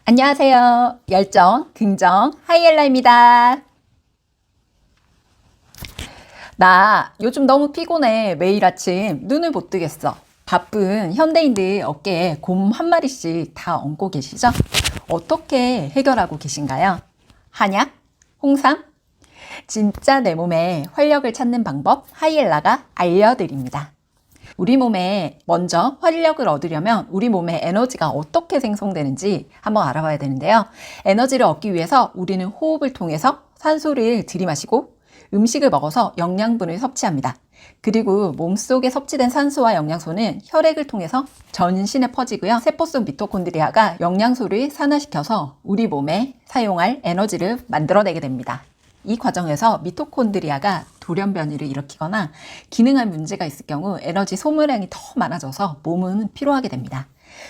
안녕하세요. 열정, 긍정, 하이엘라입니다. 나 요즘 너무 피곤해. 매일 아침 눈을 못 뜨겠어. 바쁜 현대인들 어깨에 곰 한 마리씩 다 얹고 계시죠? 어떻게 해결하고 계신가요? 한약? 홍삼? 진짜 내 몸에 활력을 찾는 방법 하이엘라가 알려드립니다. 우리 몸에 먼저 활력을 얻으려면 우리 몸의 에너지가 어떻게 생성되는지 한번 알아봐야 되는데요. 에너지를 얻기 위해서 우리는 호흡을 통해서 산소를 들이마시고 음식을 먹어서 영양분을 섭취합니다. 그리고 몸속에 섭취된 산소와 영양소는 혈액을 통해서 전신에 퍼지고요. 세포 속 미토콘드리아가 영양소를 산화시켜서 우리 몸에 사용할 에너지를 만들어내게 됩니다. 이 과정에서 미토콘드리아가 돌연변이를 일으키거나 기능할 문제가 있을 경우 에너지 소모량이 더 많아져서 몸은 피로하게 됩니다.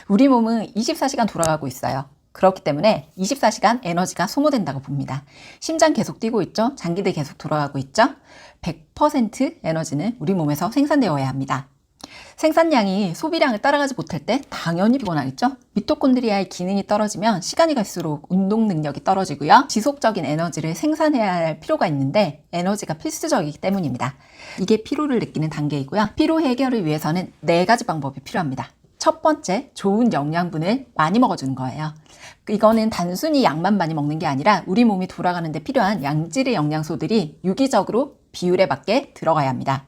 우리 몸은 24시간 돌아가고 있어요. 그렇기 때문에 24시간 에너지가 소모된다고 봅니다. 심장 계속 뛰고 있죠? 장기들 계속 돌아가고 있죠? 100% 에너지는 우리 몸에서 생산되어야 합니다. 생산량이 소비량을 따라가지 못할 때 당연히 피곤하겠죠? 미토콘드리아의 기능이 떨어지면 시간이 갈수록 운동 능력이 떨어지고요. 지속적인 에너지를 생산해야 할 필요가 있는데 에너지가 필수적이기 때문입니다. 이게 피로를 느끼는 단계이고요. 피로 해결을 위해서는 4가지 방법이 필요합니다. 첫 번째, 좋은 영양분을 많이 먹어주는 거예요. 이거는 단순히 약만 많이 먹는 게 아니라 우리 몸이 돌아가는 데 필요한 양질의 영양소들이 유기적으로 비율에 맞게 들어가야 합니다.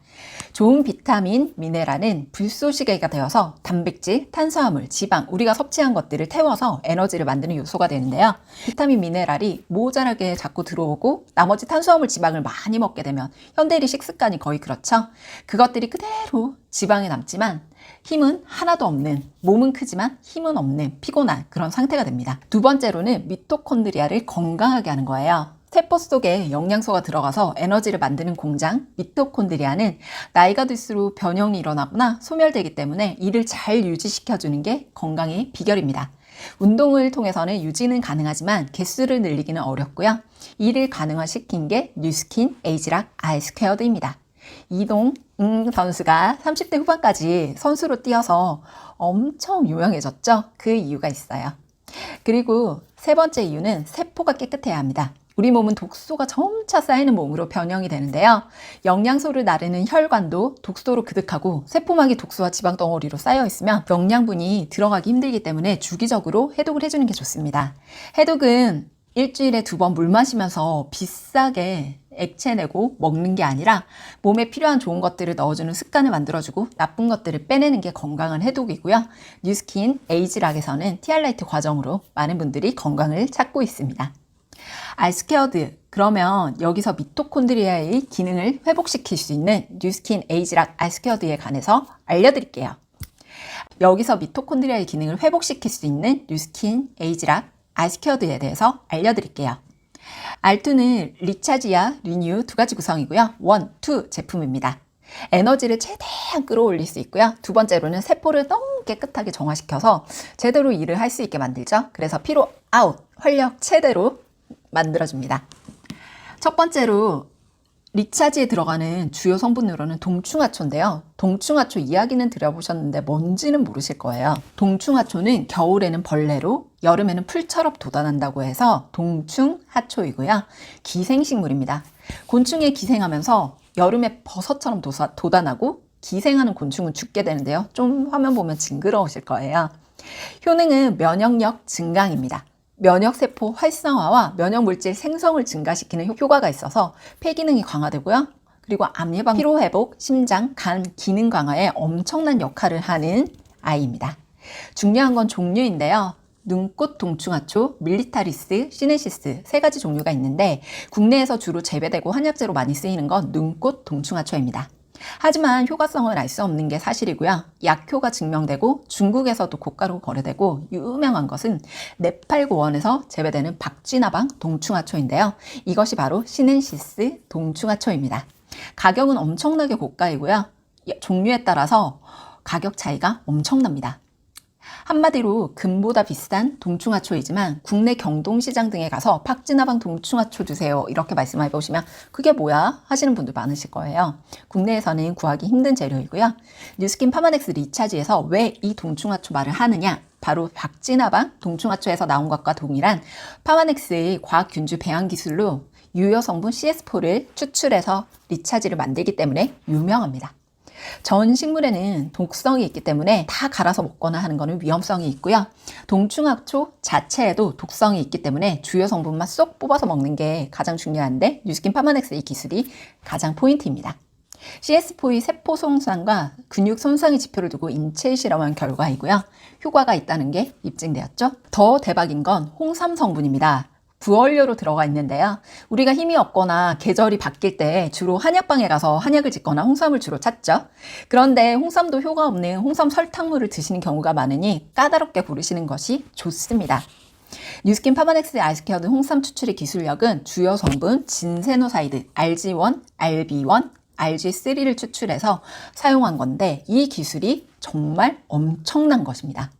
좋은 비타민, 미네랄은 불쏘시개가 되어서 단백질, 탄수화물, 지방, 우리가 섭취한 것들을 태워서 에너지를 만드는 요소가 되는데요. 비타민, 미네랄이 모자라게 자꾸 들어오고 나머지 탄수화물, 지방을 많이 먹게 되면 현대인의 식습관이 거의 그렇죠. 그것들이 그대로 지방에 남지만 힘은 하나도 없는, 몸은 크지만 힘은 없는 피곤한 그런 상태가 됩니다. 두 번째로는 미토콘드리아를 건강하게 하는 거예요. 세포 속에 영양소가 들어가서 에너지를 만드는 공장 미토콘드리아는 나이가 들수록 변형이 일어나거나 소멸되기 때문에 이를 잘 유지시켜주는 게 건강의 비결입니다. 운동을 통해서는 유지는 가능하지만 개수를 늘리기는 어렵고요. 이를 가능화시킨 게 뉴스킨 에이지락 아이스퀘어드입니다. 이동 선수가 30대 후반까지 선수로 뛰어서 엄청 유명해졌죠? 그 이유가 있어요. 그리고 세 번째 이유는 세포가 깨끗해야 합니다. 우리 몸은 독소가 점차 쌓이는 몸으로 변형이 되는데요. 영양소를 나르는 혈관도 독소로 그득하고 세포막이 독소와 지방 덩어리로 쌓여 있으면 영양분이 들어가기 힘들기 때문에 주기적으로 해독을 해주는 게 좋습니다. 해독은 일주일에 2번 물 마시면서 비싸게 액체 내고 먹는 게 아니라 몸에 필요한 좋은 것들을 넣어주는 습관을 만들어주고 나쁜 것들을 빼내는 게 건강한 해독이고요. 뉴스킨 에이지락에서는 티알라이트 과정으로 많은 분들이 건강을 찾고 있습니다. 알스케어드, 그러면 여기서 미토콘드리아의 기능을 회복시킬 수 있는 뉴스킨 에이지락 알스케어드에 관해서 알려드릴게요. 여기서 미토콘드리아의 기능을 회복시킬 수 있는 뉴스킨 에이지락 알스케어드에 대해서 알려드릴게요. R2는 리차지아, 리뉴 2가지 구성이고요. 1, 2 제품입니다. 에너지를 최대한 끌어올릴 수 있고요. 두 번째로는 세포를 너무 깨끗하게 정화시켜서 제대로 일을 할 수 있게 만들죠. 그래서 피로 아웃, 활력 최대로 만들어줍니다. 첫 번째로 리차지에 들어가는 주요 성분으로는 동충하초인데요. 동충하초 이야기는 들어보셨는데 뭔지는 모르실 거예요. 동충하초는 겨울에는 벌레로 여름에는 풀처럼 돋아난다고 해서 동충하초이고요. 기생식물입니다. 곤충에 기생하면서 여름에 버섯처럼 돋아나고 기생하는 곤충은 죽게 되는데요. 좀 화면 보면 징그러우실 거예요. 효능은 면역력 증강입니다. 면역세포 활성화와 면역물질 생성을 증가시키는 효과가 있어서 폐기능이 강화되고요. 그리고 암 예방, 피로회복, 심장, 간 기능 강화에 엄청난 역할을 하는 아이입니다. 중요한 건 종류인데요. 눈꽃 동충하초, 밀리타리스, 시네시스 3가지 종류가 있는데 국내에서 주로 재배되고 한약재로 많이 쓰이는 건 눈꽃 동충하초입니다. 하지만 효과성을 알 수 없는 게 사실이고요. 약효가 증명되고 중국에서도 고가로 거래되고 유명한 것은 네팔 고원에서 재배되는 박쥐나방 동충하초인데요. 이것이 바로 시넨시스 동충하초입니다. 가격은 엄청나게 고가이고요. 종류에 따라서 가격 차이가 엄청납니다. 한마디로 금보다 비싼 동충하초이지만 국내 경동시장 등에 가서 박진화방 동충하초 주세요 이렇게 말씀해 보시면 그게 뭐야 하시는 분들 많으실 거예요. 국내에서는 구하기 힘든 재료이고요. 뉴스킨 파마넥스 리차지에서 왜 이 동충하초 말을 하느냐, 바로 박진화방 동충하초에서 나온 것과 동일한 파마넥스의 과학균주 배양 기술로 유효 성분 CS4를 추출해서 리차지를 만들기 때문에 유명합니다. 전 식물에는 독성이 있기 때문에 다 갈아서 먹거나 하는 것은 위험성이 있고요. 동충하초 자체에도 독성이 있기 때문에 주요 성분만 쏙 뽑아서 먹는 게 가장 중요한데 뉴스킨 파마넥스의 기술이 가장 포인트입니다. CS4의 세포 손상과 근육 손상의 지표를 두고 인체 실험한 결과이고요. 효과가 있다는 게 입증되었죠. 더 대박인 건 홍삼 성분입니다. 부원료로 들어가 있는데요. 우리가 힘이 없거나 계절이 바뀔 때 주로 한약방에 가서 한약을 짓거나 홍삼을 주로 찾죠. 그런데 홍삼도 효과 없는 홍삼 설탕물을 드시는 경우가 많으니 까다롭게 고르시는 것이 좋습니다. 뉴스킨 파마넥스의 아이스케어드 홍삼 추출의 기술력은 주요 성분 진세노사이드, RG1, RB1, RG3를 추출해서 사용한 건데 이 기술이 정말 엄청난 것입니다.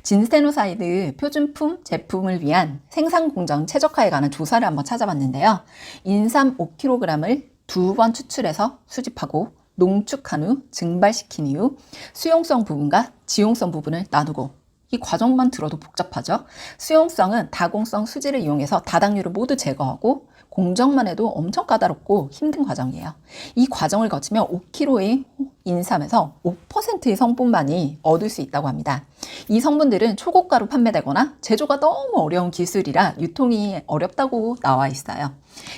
진세노사이드 표준품 제품을 위한 생산 공정 최적화에 관한 조사를 한번 찾아봤는데요. 인삼 5kg을 2번 추출해서 수집하고 농축한 후 증발시킨 이후 수용성 부분과 지용성 부분을 나누고, 이 과정만 들어도 복잡하죠. 수용성은 다공성 수지를 이용해서 다당류를 모두 제거하고, 공정만 해도 엄청 까다롭고 힘든 과정이에요. 이 과정을 거치면 5kg의 인삼에서 5%의 성분만이 얻을 수 있다고 합니다. 이 성분들은 초고가로 판매되거나 제조가 너무 어려운 기술이라 유통이 어렵다고 나와 있어요.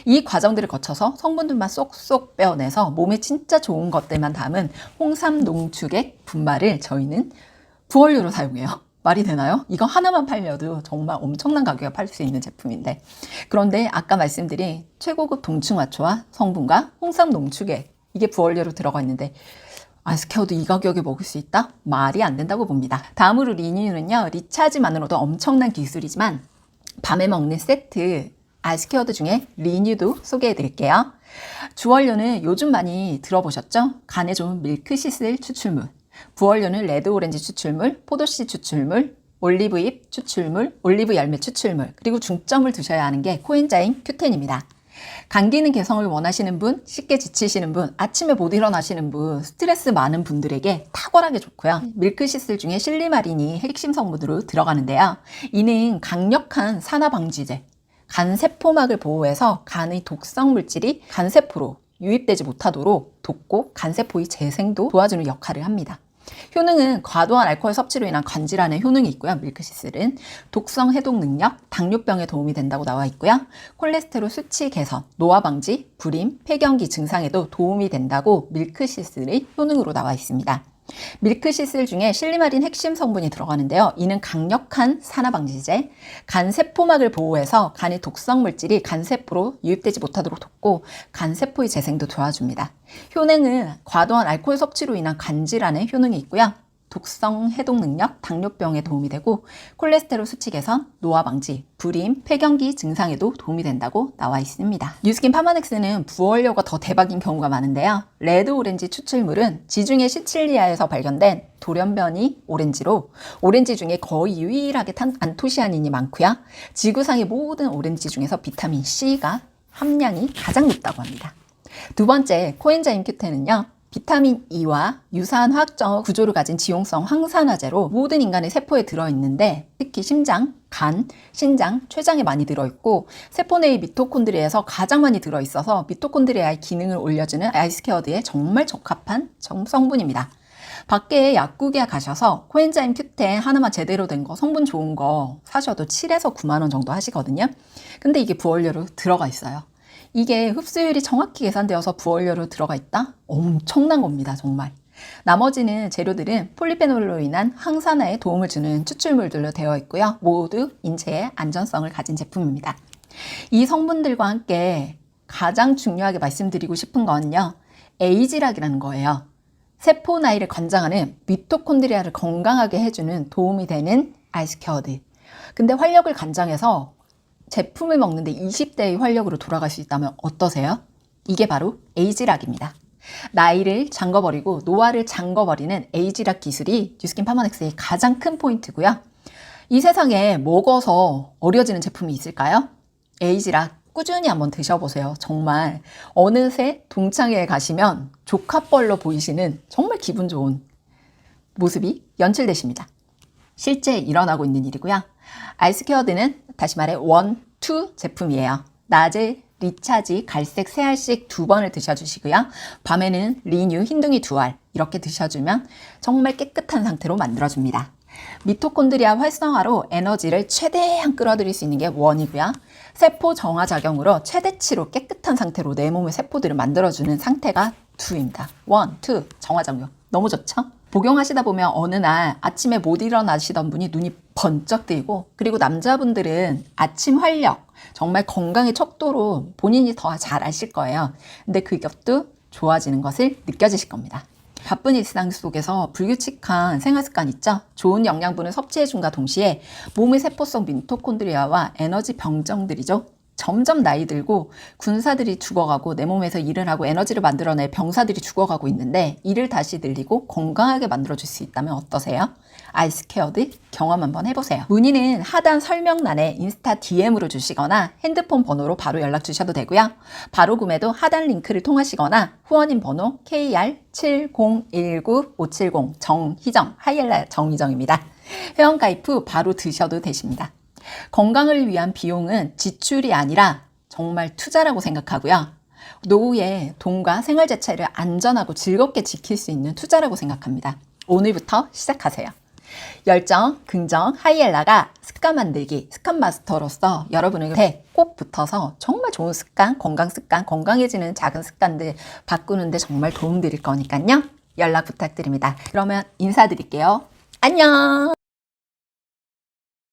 이 과정들을 거쳐서 성분들만 쏙쏙 빼어내서 몸에 진짜 좋은 것들만 담은 홍삼 농축액 분말을 저희는 부원료로 사용해요. 말이 되나요? 이거 하나만 팔려도 정말 엄청난 가격에 팔 수 있는 제품인데, 그런데 아까 말씀드린 최고급 동충하초와 성분과 홍삼 농축액, 이게 부원료로 들어가 있는데 아이스케어도 이 가격에 먹을 수 있다? 말이 안 된다고 봅니다. 다음으로 리뉴는요, 리차지만으로도 엄청난 기술이지만 밤에 먹는 세트 아이스케어드 중에 리뉴도 소개해 드릴게요. 주원료는 요즘 많이 들어보셨죠? 간에 좋은 밀크시슬 추출물, 부원료는 레드 오렌지 추출물, 포도씨 추출물, 올리브잎 추출물, 올리브 열매 추출물, 그리고 중점을 두셔야 하는 게 코엔자임 Q10입니다. 감기는 개성을 원하시는 분, 쉽게 지치시는 분, 아침에 못 일어나시는 분, 스트레스 많은 분들에게 탁월하게 좋고요. 밀크시슬 중에 실리마린이 핵심 성분으로 들어가는데요. 이는 강력한 산화 방지제, 간 세포막을 보호해서 간의 독성 물질이 간세포로 유입되지 못하도록 돕고 간세포의 재생도 도와주는 역할을 합니다. 효능은 과도한 알코올 섭취로 인한 관질환에 효능이 있고요. 밀크시슬은 독성 해독 능력, 당뇨병에 도움이 된다고 나와 있고요. 콜레스테롤 수치 개선, 노화 방지, 불임, 폐경기 증상에도 도움이 된다고 밀크시슬의 효능으로 나와 있습니다. 밀크시슬 중에 실리마린 핵심 성분이 들어가는데요. 이는 강력한 산화 방지제, 간 세포막을 보호해서 간의 독성 물질이 간세포로 유입되지 못하도록 돕고 간세포의 재생도 도와줍니다. 효능은 과도한 알코올 섭취로 인한 간질환에 효능이 있고요. 독성 해독 능력, 당뇨병에 도움이 되고 콜레스테롤 수치 개선, 노화 방지, 불임, 폐경기 증상에도 도움이 된다고 나와 있습니다. 뉴스킨 파마넥스는 부원료가 더 대박인 경우가 많은데요. 레드 오렌지 추출물은 지중해 시칠리아에서 발견된 돌연변이 오렌지로 오렌지 중에 거의 유일하게 안토시아닌이 많고요. 지구상의 모든 오렌지 중에서 비타민 C가 함량이 가장 높다고 합니다. 두 번째, 코엔자임 Q10은요. 비타민 E와 유사한 화학적 구조를 가진 지용성 항산화제로 모든 인간의 세포에 들어있는데 특히 심장, 간, 신장, 췌장에 많이 들어있고 세포 내의 미토콘드리아에서 가장 많이 들어있어서 미토콘드리아의 기능을 올려주는 아이스케어드에 정말 적합한 성분입니다. 밖에 약국에 가셔서 코엔자임 Q10 하나만 제대로 된 거, 성분 좋은 거 사셔도 7에서 9만 원 정도 하시거든요. 근데 이게 부원료로 들어가 있어요. 이게 흡수율이 정확히 계산되어서 부원료로 들어가 있다? 엄청난 겁니다, 정말. 나머지는 재료들은 폴리페놀로 인한 항산화에 도움을 주는 추출물들로 되어 있고요. 모두 인체에 안전성을 가진 제품입니다. 이 성분들과 함께 가장 중요하게 말씀드리고 싶은 건요. 에이지락이라는 거예요. 세포 나이를 권장하는 미토콘드리아를 건강하게 해주는 도움이 되는 아이스케어드. 근데 활력을 관장해서 제품을 먹는데 20대의 활력으로 돌아갈 수 있다면 어떠세요? 이게 바로 에이지락입니다. 나이를 잠궈버리고 노화를 잠궈버리는 에이지락 기술이 뉴스킨 파마넥스의 가장 큰 포인트고요. 이 세상에 먹어서 어려지는 제품이 있을까요? 에이지락 꾸준히 한번 드셔보세요. 정말 어느새 동창회에 가시면 조카뻘로 보이시는 정말 기분 좋은 모습이 연출되십니다. 실제 일어나고 있는 일이고요. 아이스케어드는 다시 말해 1, 2 제품이에요. 낮에 리차지 갈색 3알씩 2번을 드셔주시고요. 밤에는 리뉴 흰둥이 2알 이렇게 드셔주면 정말 깨끗한 상태로 만들어줍니다. 미토콘드리아 활성화로 에너지를 최대한 끌어들일 수 있는 게 1이고요. 세포 정화 작용으로 최대치로 깨끗한 상태로 내 몸의 세포들을 만들어주는 상태가 2입니다. 1, 2 정화 작용 너무 좋죠? 복용하시다 보면 어느 날 아침에 못 일어나시던 분이 눈이 번쩍 뜨이고, 그리고 남자분들은 아침 활력 정말 건강의 척도로 본인이 더 잘 아실 거예요. 근데 그것도 좋아지는 것을 느껴지실 겁니다. 바쁜 일상 속에서 불규칙한 생활습관 있죠? 좋은 영양분을 섭취해준과 동시에 몸의 세포성 미토콘드리아와 에너지 병정들이죠. 점점 나이 들고 군사들이 죽어가고 내 몸에서 일을 하고 에너지를 만들어내 병사들이 죽어가고 있는데 이를 다시 늘리고 건강하게 만들어줄 수 있다면 어떠세요? 아이스케어드 경험 한번 해보세요. 문의는 하단 설명란에 인스타 DM으로 주시거나 핸드폰 번호로 바로 연락 주셔도 되고요. 바로 구매도 하단 링크를 통하시거나 후원인 번호 KR7019570 정희정 하이엘라 정희정입니다. 회원가입 후 바로 드셔도 되십니다. 건강을 위한 비용은 지출이 아니라 정말 투자라고 생각하고요. 노후에 돈과 생활 자체를 안전하고 즐겁게 지킬 수 있는 투자라고 생각합니다. 오늘부터 시작하세요. 열정, 긍정, 하이엘라가 습관 만들기, 습관 마스터로서 여러분에게 꼭 붙어서 정말 좋은 습관, 건강 습관, 건강해지는 작은 습관들 바꾸는데 정말 도움드릴 거니까요. 연락 부탁드립니다. 그러면 인사드릴게요. 안녕!